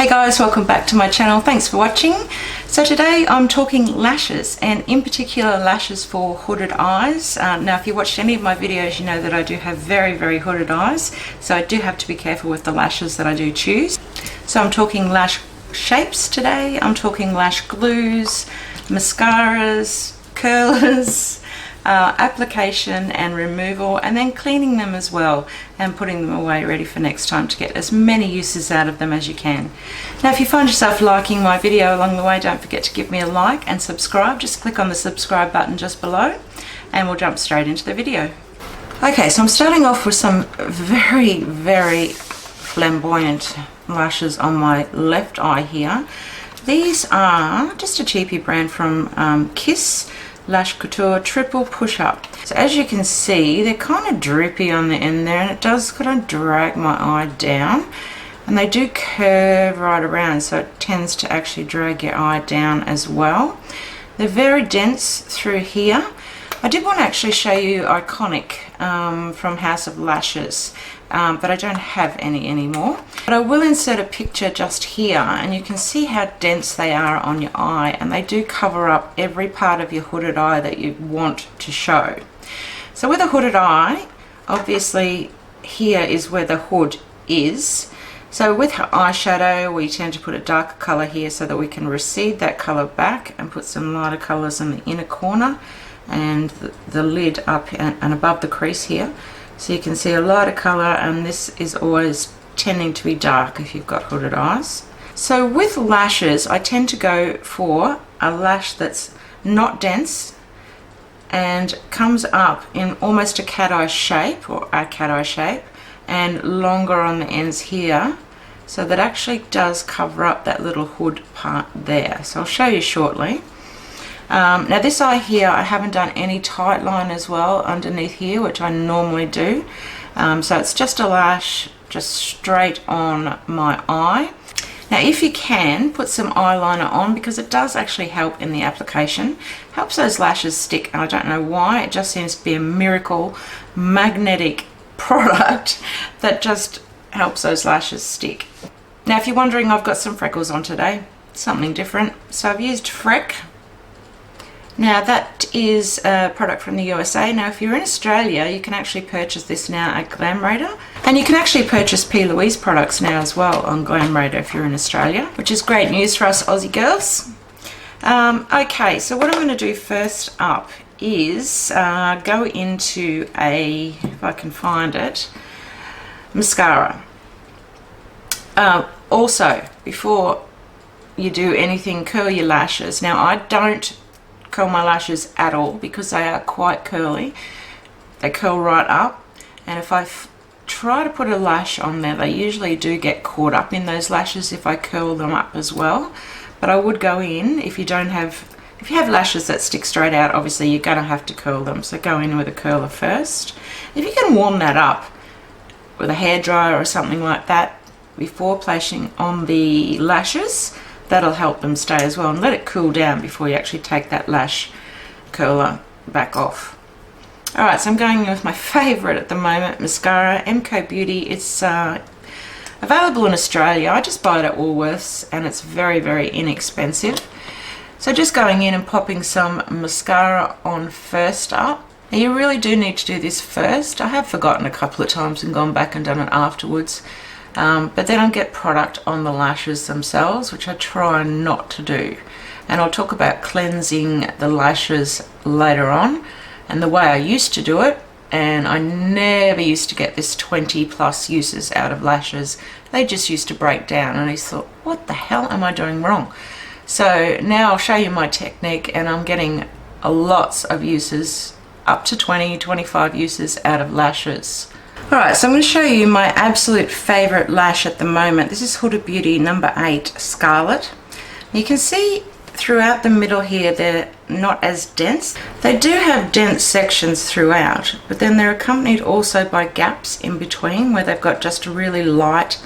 Hey guys, welcome back to my channel. Thanks for watching. So today I'm talking lashes, and in particular lashes for hooded eyes. Now if you watched any of my videos you know that I do have very hooded eyes, so I do have to be careful with the lashes that I do choose. So I'm talking lash shapes today. I'm talking lash glues, mascaras, curlers, application and removal, and then cleaning them as well and putting them away ready for next time to get as many uses out of them as you can. Now if you find yourself liking my video along the way, don't forget to give me a like and subscribe. Just click on the subscribe button just below and we'll jump straight into the video. Okay, so I'm starting off with some very flamboyant lashes on my left eye here. These are just a cheapie brand from Kiss Lash Couture Triple Push Up. So as you can see, they're kind of droopy on the end there, and it does kind of drag my eye down, and they do curve right around, so it tends to actually drag your eye down as well. They're very dense through here. I did want to actually show you Iconic from House of Lashes, but I don't have any anymore. But I will insert a picture just here, and you can see how dense they are on your eye, and they do cover up every part of your hooded eye that you want to show. So with a hooded eye, obviously here is where the hood is. So with eyeshadow, we tend to put a darker color here so that we can recede that color back and put some lighter colors in the inner corner and the lid up and above the crease here. So you can see a lighter color, and this is always tending to be dark if you've got hooded eyes. So with lashes, I tend to go for a lash that's not dense and comes up in almost a cat eye shape, or a cat eye shape, and longer on the ends here, so that actually does cover up that little hood part there. So I'll show you shortly. Now this eye here, I haven't done any tight line as well underneath here, which I normally do. So it's just a lash just straight on my eye. Now if you can, put some eyeliner on, because it does actually help in the application. Helps those lashes stick, and I don't know why. It just seems to be a miracle magnetic product that just helps those lashes stick. Now if you're wondering, I've got some freckles on today, something different. So I've used FRECK. Now that is a product from the USA. Now if you're in Australia, you can actually purchase this now at GLAMRAIDER, and you can actually purchase P. Louise products now as well on GLAMRAIDER if you're in Australia, which is great news for us Aussie girls. Okay, so what I'm going to do first up is go into a, if I can find it, mascara. Also, before you do anything, curl your lashes. Now I don't curl my lashes at all because they are quite curly. They curl right up, and if I try to put a lash on there, they usually do get caught up in those lashes if I curl them up as well. But I would go in, if you have lashes that stick straight out, obviously you're going to have to curl them, so go in with a curler first. If you can warm that up with a hairdryer or something like that before placing on the lashes, that'll help them stay as well, and let it cool down before you actually take that lash curler back off. Alright, so I'm going in with my favourite at the moment, mascara, MCO Beauty. It's available in Australia. I just buy it at Woolworths, and it's very inexpensive. So just going in and popping some mascara on first up. Now you really do need to do this first. I have forgotten a couple of times and gone back and done it afterwards. But then I'll get product on the lashes themselves, which I try not to do. And I'll talk about cleansing the lashes later on, and the way I used to do it. And I never used to get this 20+ uses out of lashes. They just used to break down, and I thought, what the hell am I doing wrong? So now I'll show you my technique, and I'm getting lots of uses, up to 20-25 uses out of lashes. Alright, so I'm going to show you my absolute favourite lash at the moment. This is Huda Beauty number 8 Scarlet. You can see throughout the middle here they're not as dense. They do have dense sections throughout, but then they're accompanied also by gaps in between where they've got just a really light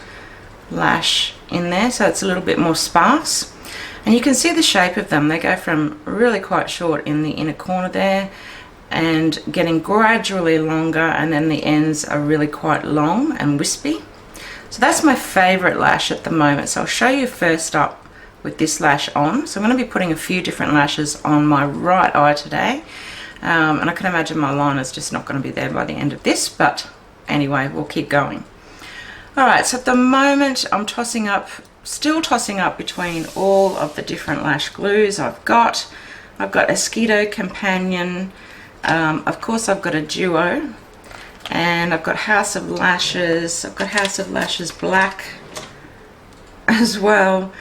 lash in there, so it's a little bit more sparse. And you can see the shape of them. They go from really quite short in the inner corner there, and getting gradually longer, and then the ends are really quite long and wispy. So that's my favorite lash at the moment. So I'll show you first up with this lash on. So I'm going to be putting a few different lashes on my right eye today. And I can imagine my liner's just not going to be there by the end of this, but anyway, we'll keep going. Alright, so at the moment I'm still tossing up between all of the different lash glues I've got. I've got Mosquito Companion, of course I've got a Duo, and I've got House of Lashes. I've got House of Lashes Black as well.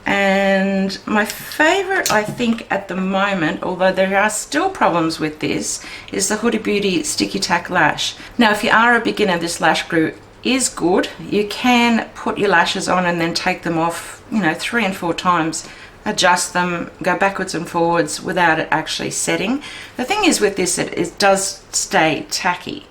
And my favorite, I think, at the moment, although there are still problems with this, is the Huda Beauty Sticky Tack Lash. Now, if you are a beginner, this lash glue is good. You can put your lashes on and then take them off, you know, 3 and 4 times, adjust them, go backwards and forwards without it actually setting. The thing is with this, it does stay tacky.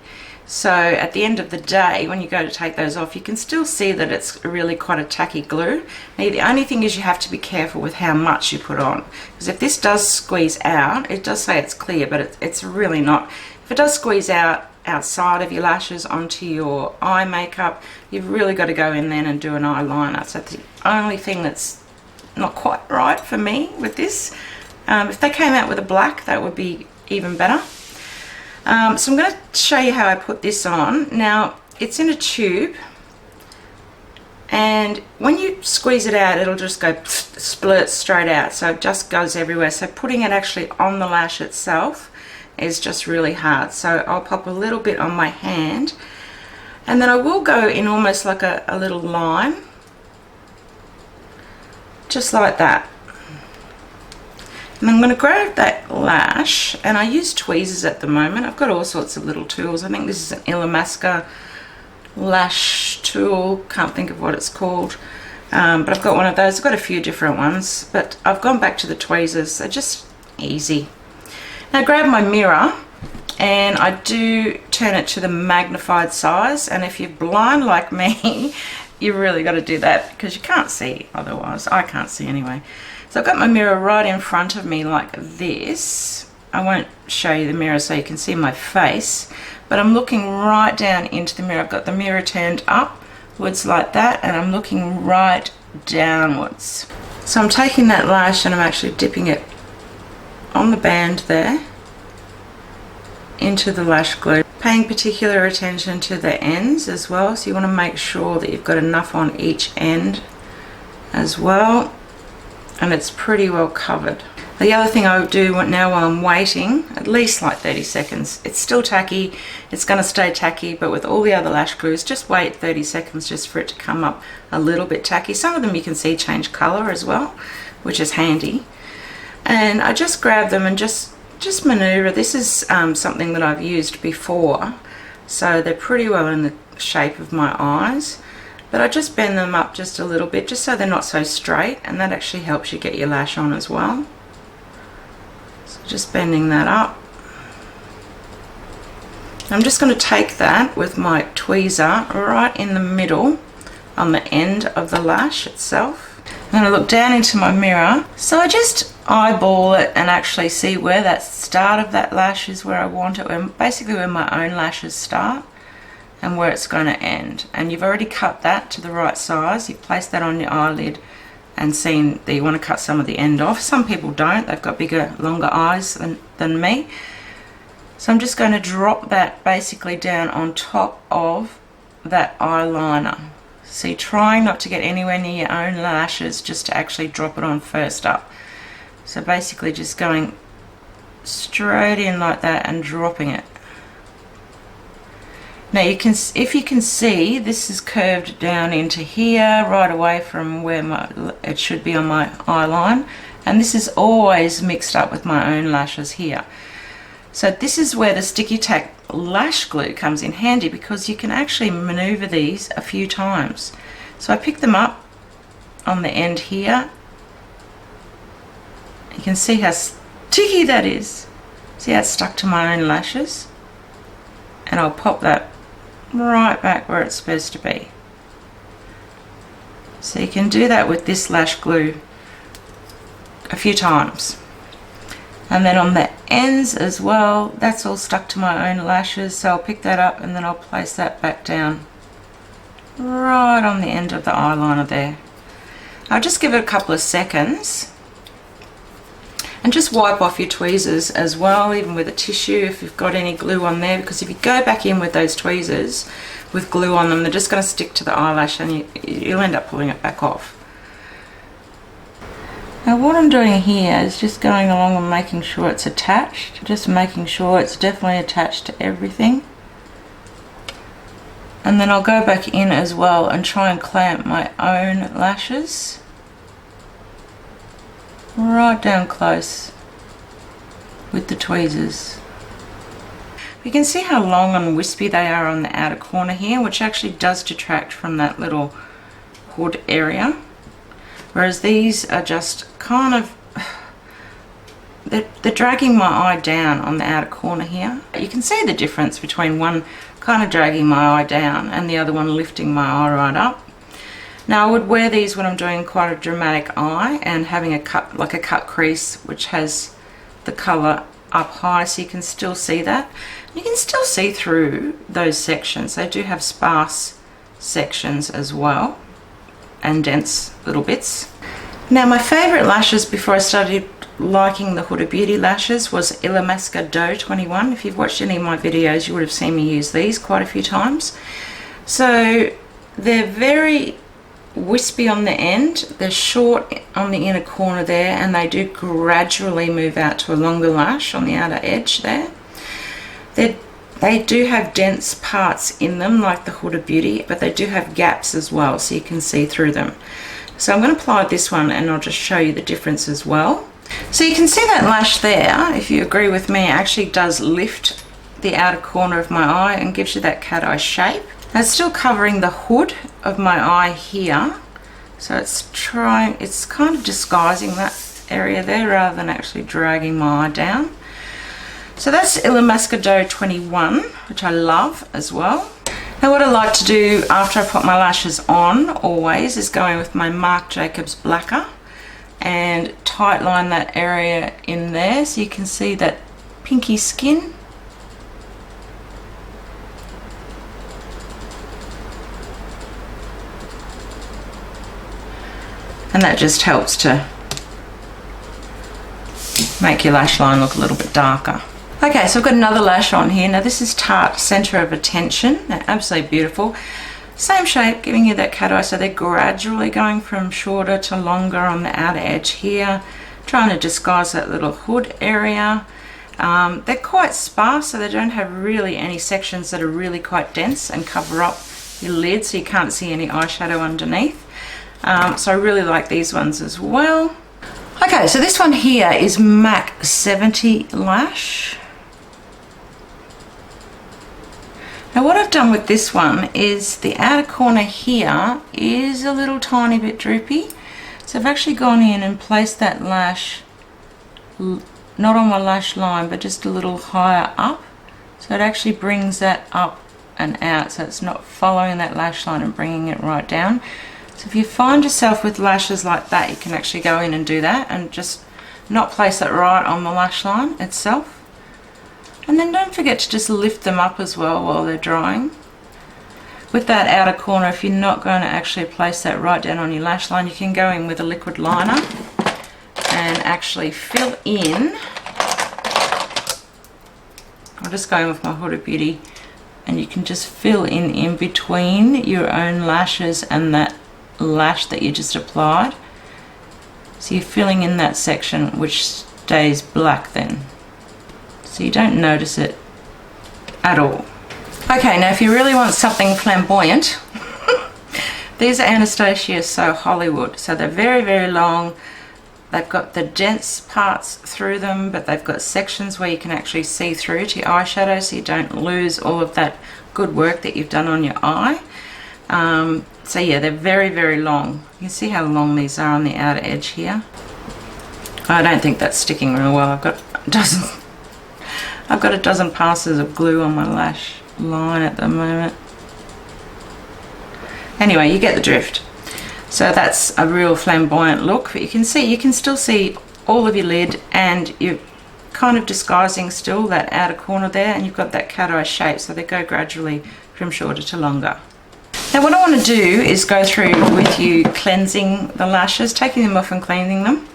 So at the end of the day, when you go to take those off, you can still see that it's really quite a tacky glue. Now, the only thing is you have to be careful with how much you put on, because if this does squeeze out, it does say it's clear, but it's really not. If it does squeeze out outside of your lashes onto your eye makeup, you've really got to go in then and do an eyeliner. So that's the only thing that's not quite right for me with this. If they came out with a black, that would be even better. So I'm going to show you how I put this on. Now, it's in a tube, and when you squeeze it out, it'll just go splurt straight out, so it just goes everywhere. So putting it actually on the lash itself is just really hard. So I'll pop a little bit on my hand, and then I will go in almost like a little line, just like that. And I'm going to grab that lash, and I use tweezers at the moment. I've got all sorts of little tools. I think this is an Illamasqua lash tool, can't think of what it's called, but I've got one of those. I've got a few different ones, but I've gone back to the tweezers. They're just easy. Now grab my mirror, and I do turn it to the magnified size, and if you're blind like me, you really got to do that because you can't see otherwise. I can't see anyway. So I've got my mirror right in front of me like this. I won't show you the mirror so you can see my face, but I'm looking right down into the mirror. I've got the mirror turned upwards like that, and I'm looking right downwards. So I'm taking that lash and I'm actually dipping it on the band there into the lash glue. Paying particular attention to the ends as well, so you want to make sure that you've got enough on each end as well, and it's pretty well covered. The other thing I would do now while I'm waiting, at least like 30 seconds, it's still tacky, it's going to stay tacky, but with all the other lash glues, just wait 30 seconds just for it to come up a little bit tacky. Some of them you can see change color as well, which is handy. And I just grab them and just maneuver. This is something that I've used before, so they're pretty well in the shape of my eyes, but I just bend them up just a little bit just so they're not so straight, and that actually helps you get your lash on as well. So just bending that up. I'm just going to take that with my tweezer right in the middle on the end of the lash itself. I'm going to look down into my mirror, so I just eyeball it and actually see where that start of that lash is, where I want it, and basically where my own lashes start and where it's going to end. And you've already cut that to the right size. You've placed that on your eyelid and seen that you want to cut some of the end off. Some people don't, they've got bigger, longer eyes than me. So I'm just going to drop that basically down on top of that eyeliner. So you're trying not to get anywhere near your own lashes, just to actually drop it on first up. So basically just going straight in like that and dropping it. Now you can, if you can see, this is curved down into here, right away from where it should be on my eyeline, and this is always mixed up with my own lashes here. So this is where the sticky tack lash glue comes in handy, because you can actually maneuver these a few times. So I pick them up on the end here. You can see how sticky that is. See how it's stuck to my own lashes? And I'll pop that right back where it's supposed to be. So you can do that with this lash glue a few times. And then on the ends as well, that's all stuck to my own lashes, so I'll pick that up and then I'll place that back down right on the end of the eyeliner there. I'll just give it a couple of seconds and just wipe off your tweezers as well, even with a tissue if you've got any glue on there, because if you go back in with those tweezers with glue on them, they're just going to stick to the eyelash and you'll end up pulling it back off. Now what I'm doing here is just going along and making sure it's attached, just making sure it's definitely attached to everything. And then I'll go back in as well and try and clamp my own lashes right down close with the tweezers. You can see how long and wispy they are on the outer corner here, which actually does detract from that little hood area. Whereas these are just kind of, they're dragging my eye down on the outer corner here. You can see the difference between one kind of dragging my eye down and the other one lifting my eye right up. Now I would wear these when I'm doing quite a dramatic eye and having a cut, like a cut crease, which has the colour up high, so you can still see that. You can still see through those sections. They do have sparse sections as well, and dense little bits. Now my favourite lashes before I started liking the Huda Beauty lashes was Illamasqua Doe 21. If you've watched any of my videos, you would have seen me use these quite a few times. So they're very wispy on the end, they're short on the inner corner there, and they do gradually move out to a longer lash on the outer edge there. They do have dense parts in them like the Huda Beauty, but they do have gaps as well, so you can see through them. So I'm going to apply this one and I'll just show you the difference as well. So you can see that lash there, if you agree with me, actually does lift the outer corner of my eye and gives you that cat eye shape. Now it's still covering the hood of my eye here, so it's kind of disguising that area there rather than actually dragging my eye down. So that's Illamasqua Doe 21, which I love as well. Now what I like to do after I put my lashes on always is go in with my Marc Jacobs Blacker and tight line that area in there so you can see that pinky skin. And that just helps to make your lash line look a little bit darker. Okay, so I've got another lash on here. Now this is Tarte Centre of Attention. They're absolutely beautiful. Same shape, giving you that cat eye, so they're gradually going from shorter to longer on the outer edge here, trying to disguise that little hood area. They're quite sparse, so they don't have really any sections that are really quite dense and cover up your lid so you can't see any eyeshadow underneath. So I really like these ones as well. Okay, so this one here is MAC 70 Lash. Now what I've done with this one is the outer corner here is a little tiny bit droopy. So I've actually gone in and placed that lash, not on my lash line, but just a little higher up. So it actually brings that up and out, so it's not following that lash line and bringing it right down. So if you find yourself with lashes like that, you can actually go in and do that and just not place it right on the lash line itself. And then don't forget to just lift them up as well while they're drying. With that outer corner, if you're not going to actually place that right down on your lash line, you can go in with a liquid liner and actually fill in. I'm just going with my Huda Beauty, and you can just fill in between your own lashes and that lash that you just applied. So you're filling in that section which stays black then, so you don't notice it at all. Okay, now if you really want something flamboyant, these are Anastasia So Hollywood. So they're very, very long. They've got the dense parts through them, but they've got sections where you can actually see through to your eyeshadow, so you don't lose all of that good work that you've done on your eye. So yeah, they're very, very long. You can see how long these are on the outer edge here. I don't think that's sticking real well. I've got a dozen passes of glue on my lash line at the moment. Anyway, you get the drift. So that's a real flamboyant look, but you can still see all of your lid, and you're kind of disguising still that outer corner there, and you've got that cat eye shape, so they go gradually from shorter to longer. Now what I want to do is go through with you cleansing the lashes, taking them off and cleaning them.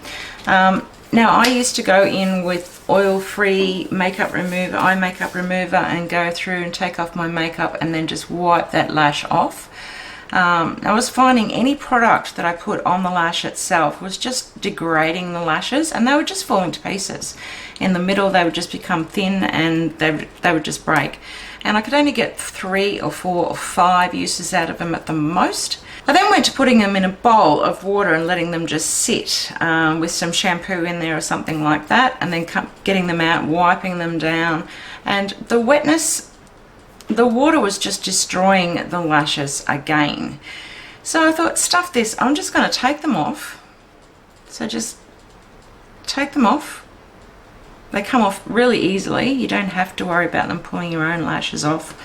Now I used to go in with oil-free makeup remover, eye makeup remover, and go through and take off my makeup and then just wipe that lash off. I was finding any product that I put on the lash itself was just degrading the lashes, and they were just falling to pieces. In the middle they would just become thin and they would just break. And I could only get 3 or 4 or 5 uses out of them at the most. I then went to putting them in a bowl of water and letting them just sit with some shampoo in there or something like that, and then getting them out, wiping them down, and the wetness, the water was just destroying the lashes again. So I thought, stuff this, I'm just going to take them off. So just take them off. They come off really easily. You don't have to worry about them pulling your own lashes off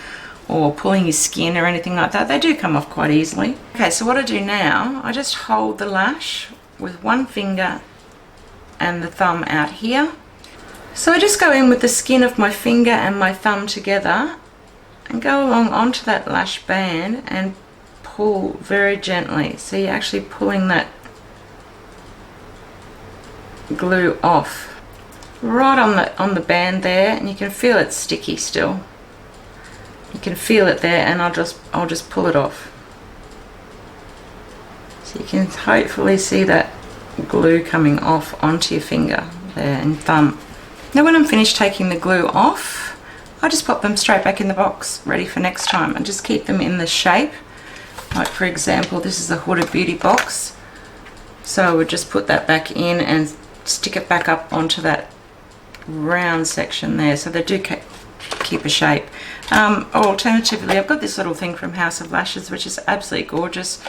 or pulling your skin or anything like that. They do come off quite easily. Okay, so what I do now, I just hold the lash with one finger and the thumb out here. So I just go in with the skin of my finger and my thumb together and go along onto that lash band and pull very gently. So you're actually pulling that glue off right on the band there, and you can feel it sticky still. You can feel it there, and I'll just pull it off. So you can hopefully see that glue coming off onto your finger there and thumb. Now when I'm finished taking the glue off, I just pop them straight back in the box, ready for next time, and just keep them in the shape. Like for example, this is a Huda Beauty box, so I would just put that back in and stick it back up onto that round section there, so they do keep a shape. Alternatively, I've got this little thing from House of Lashes, which is absolutely gorgeous.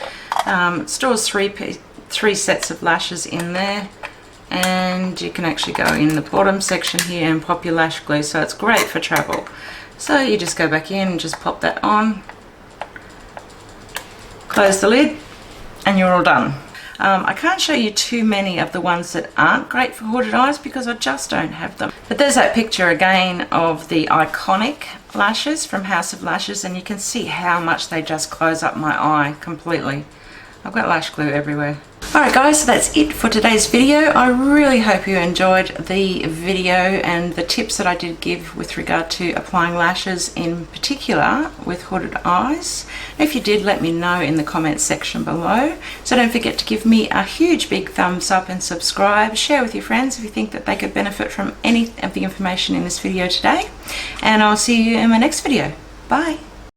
It stores three sets of lashes in there, and you can actually go in the bottom section here and pop your lash glue, so it's great for travel. So you just go back in and just pop that on, close the lid, and you're all done. I can't show you too many of the ones that aren't great for hooded eyes because I just don't have them. But there's that picture again of the iconic lashes from House of Lashes, and you can see how much they just close up my eye completely. I've got lash glue everywhere. Alright guys, so that's it for today's video. I really hope you enjoyed the video and the tips that I did give with regard to applying lashes, in particular with hooded eyes. If you did, let me know in the comments section below. So don't forget to give me a huge big thumbs up and subscribe. Share with your friends if you think that they could benefit from any of the information in this video today. And I'll see you in my next video. Bye.